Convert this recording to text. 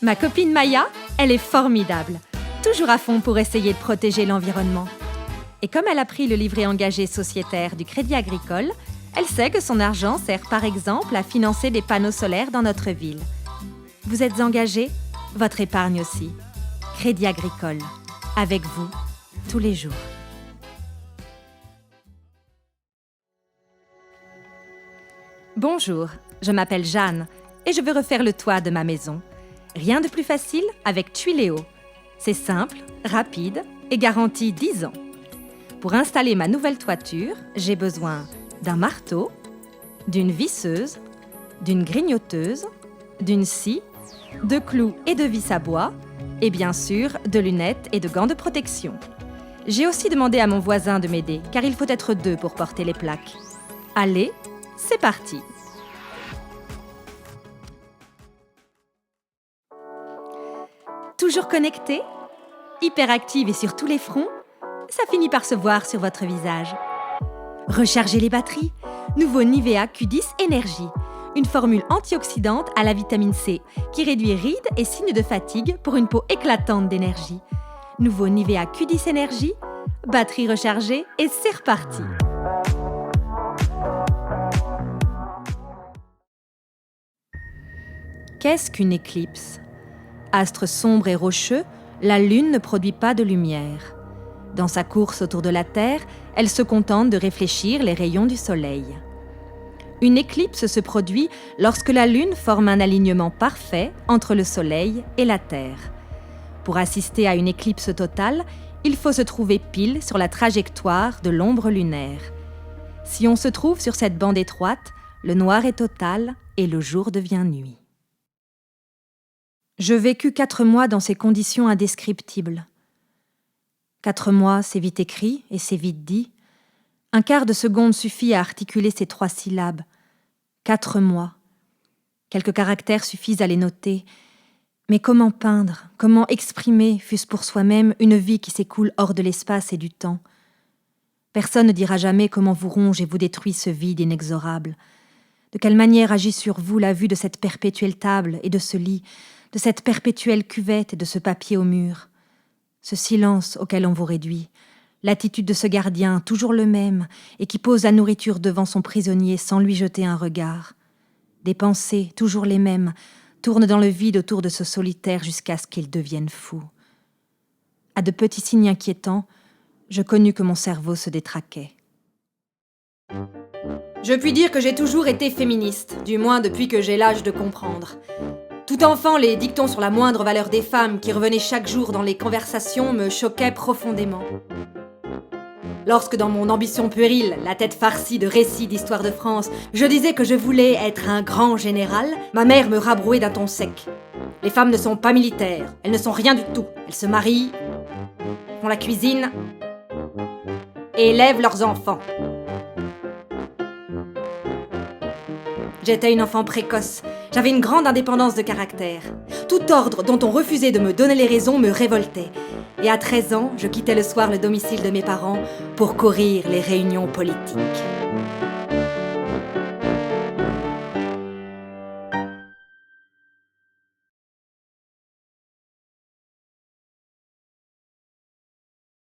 Ma copine Maya, elle est formidable, toujours à fond pour essayer de protéger l'environnement. Et comme elle a pris le livret engagé sociétaire du Crédit Agricole, elle sait que son argent sert par exemple à financer des panneaux solaires dans notre ville. Vous êtes engagé, votre épargne aussi. Crédit Agricole, avec vous, tous les jours. Bonjour, je m'appelle Jeanne et je veux refaire le toit de ma maison. Rien de plus facile avec Tuiléo. C'est simple, rapide et garanti 10 ans. Pour installer ma nouvelle toiture, j'ai besoin d'un marteau, d'une visseuse, d'une grignoteuse, d'une scie, de clous et de vis à bois et bien sûr de lunettes et de gants de protection. J'ai aussi demandé à mon voisin de m'aider car il faut être 2 pour porter les plaques. Allez, c'est parti! Toujours connecté, hyperactive et sur tous les fronts, ça finit par se voir sur votre visage. Rechargez les batteries. Nouveau Nivea Q10 Énergie, une formule antioxydante à la vitamine C qui réduit rides et signes de fatigue pour une peau éclatante d'énergie. Nouveau Nivea Q10 Énergie, batterie rechargée et c'est reparti. Qu'est-ce qu'une éclipse ? Astre sombre et rocheux, la Lune ne produit pas de lumière. Dans sa course autour de la Terre, elle se contente de réfléchir les rayons du Soleil. Une éclipse se produit lorsque la Lune forme un alignement parfait entre le Soleil et la Terre. Pour assister à une éclipse totale, il faut se trouver pile sur la trajectoire de l'ombre lunaire. Si on se trouve sur cette bande étroite, le noir est total et le jour devient nuit. Je vécus 4 mois dans ces conditions indescriptibles. 4 mois, c'est vite écrit et c'est vite dit. Un quart de seconde suffit à articuler ces 3 syllabes. 4 mois. Quelques caractères suffisent à les noter. Mais comment peindre, comment exprimer, fût-ce pour soi-même, une vie qui s'écoule hors de l'espace et du temps ? Personne ne dira jamais comment vous ronge et vous détruit ce vide inexorable. De quelle manière agit sur vous la vue de cette perpétuelle table et de ce lit, de cette perpétuelle cuvette et de ce papier au mur. Ce silence auquel on vous réduit, l'attitude de ce gardien, toujours le même, et qui pose la nourriture devant son prisonnier sans lui jeter un regard. Des pensées, toujours les mêmes, tournent dans le vide autour de ce solitaire jusqu'à ce qu'il devienne fou. À de petits signes inquiétants, je connus que mon cerveau se détraquait. Je puis dire que j'ai toujours été féministe, du moins depuis que j'ai l'âge de comprendre. Tout enfant, les dictons sur la moindre valeur des femmes qui revenaient chaque jour dans les conversations me choquaient profondément. Lorsque dans mon ambition puérile, la tête farcie de récits d'histoire de France, je disais que je voulais être un grand général, ma mère me rabrouait d'un ton sec. Les femmes ne sont pas militaires, elles ne sont rien du tout. Elles se marient, font la cuisine et élèvent leurs enfants. J'étais une enfant précoce. J'avais une grande indépendance de caractère. Tout ordre dont on refusait de me donner les raisons me révoltait. Et à 13 ans, je quittais le soir le domicile de mes parents pour courir les réunions politiques.